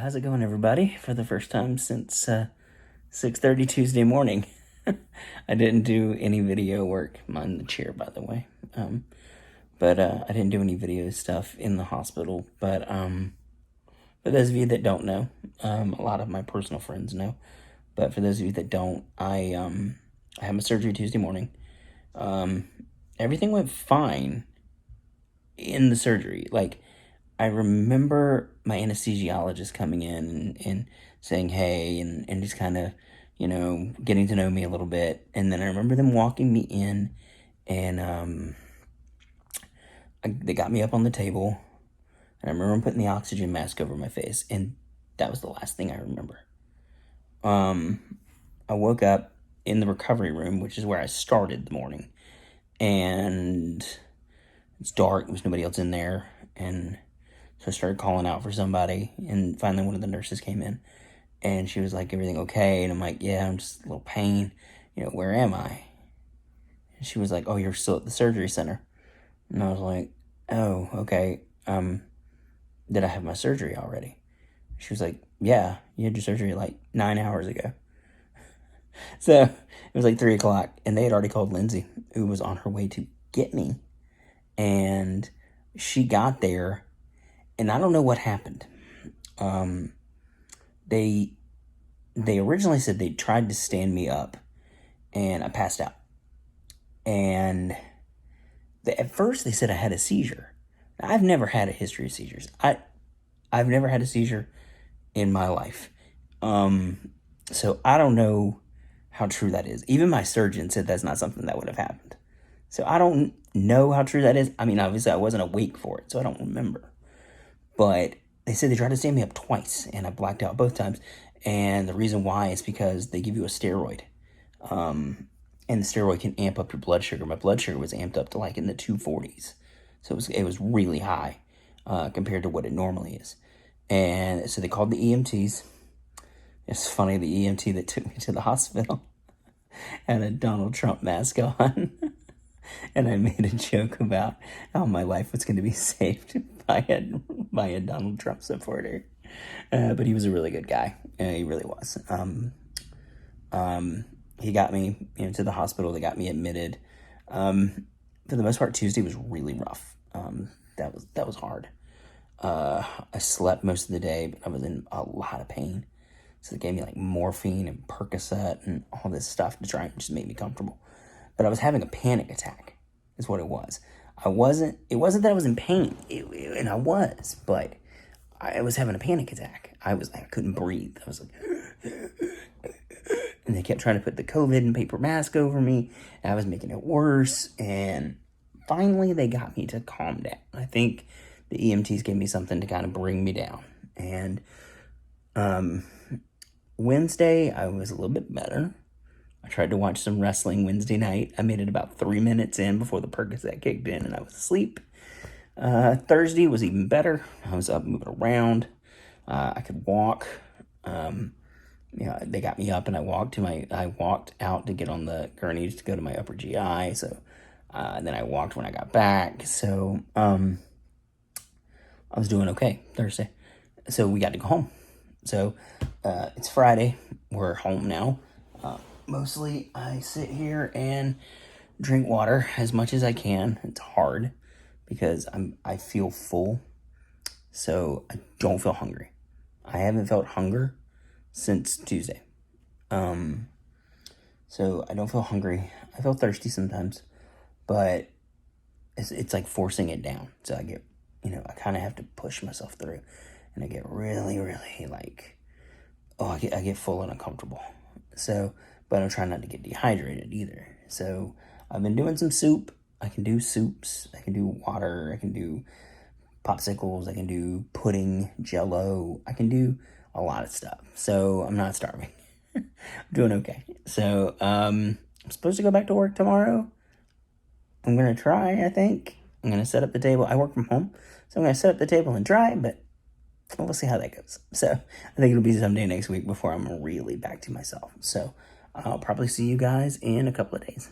how's it going, everybody? For the first time since 6:30 Tuesday morning. I didn't do any video work. Mind the chair, by the way. But I didn't do any video stuff in the hospital. But for those of you that don't know, a lot of my personal friends know. But for those of you that don't, I had my surgery Tuesday morning. Everything went fine in the surgery. Like, I remember my anesthesiologist coming in and saying, hey, and just kind of, getting to know me a little bit. And then I remember them walking me in, and they got me up on the table. And I remember putting the oxygen mask over my face. And that was the last thing I remember. I woke up in the recovery room, which is where I started the morning. And it's dark. There's nobody else in there. And so I started calling out for somebody, and finally one of the nurses came in, and she was like, everything okay? And I'm like, yeah, I'm just a little pain. Where am I? And she was like, oh, you're still at the surgery center. And I was like, oh, okay. Did I have my surgery already? She was like, yeah, you had your surgery like 9 hours ago. So it was like 3 o'clock, and they had already called Lindsay, who was on her way to get me. And she got there, and I don't know what happened. They originally said they tried to stand me up, and I passed out. And at first they said I had a seizure. Now, I've never had a history of seizures. I've never had a seizure in my life. So I don't know how true that is. Even my surgeon said that's not something that would have happened. So I don't know how true that is. I mean, obviously I wasn't awake for it, so I don't remember. But they said they tried to stand me up twice, and I blacked out both times. And the reason why is because they give you a steroid. And the steroid can amp up your blood sugar. My blood sugar was amped up to like in the 240s. So it was really high compared to what it normally is. And so they called the EMTs. It's funny, the EMT that took me to the hospital had a Donald Trump mask on. And I made a joke about how my life was going to be saved by a Donald Trump supporter. But he was a really good guy. He really was. He got me to the hospital. They got me admitted. For the most part, Tuesday was really rough. That was hard. I slept most of the day, but I was in a lot of pain. So they gave me like morphine and Percocet and all this stuff to try and just make me comfortable. But I was having a panic attack, is what it was. It wasn't that I was in pain, and I was, but I was having a panic attack. I couldn't breathe. I was like, and they kept trying to put the COVID and paper mask over me, and I was making it worse, and finally they got me to calm down. I think the EMTs gave me something to kind of bring me down, and Wednesday I was a little bit better. I tried to watch some wrestling Wednesday night. I made it about 3 minutes in before the Percocet kicked in, and I was asleep. Thursday was even better. I was up moving around. I could walk. They got me up, and I walked out to get on the gurneys to go to my upper GI. So then I walked when I got back. So I was doing okay Thursday. So we got to go home. So it's Friday. We're home now. Mostly I sit here and drink water as much as I can. It's hard because I feel full, so I don't feel hungry. I haven't felt hunger since Tuesday. So I don't feel hungry. I feel thirsty sometimes, but it's like forcing it down. So I get, I kind of have to push myself through, and I get really, really like, I get full and uncomfortable. So, but I'm trying not to get dehydrated either. So I've been doing some soup. I can do soups. I can do water. I can do popsicles. I can do pudding, Jello. I can do a lot of stuff. So I'm not starving. I'm doing okay. So I'm supposed to go back to work tomorrow. I'm going to try, I think. I'm going to set up the table. I work from home. So I'm going to set up the table and try, but we'll see how that goes. So I think it'll be someday next week before I'm really back to myself. So I'll probably see you guys in a couple of days.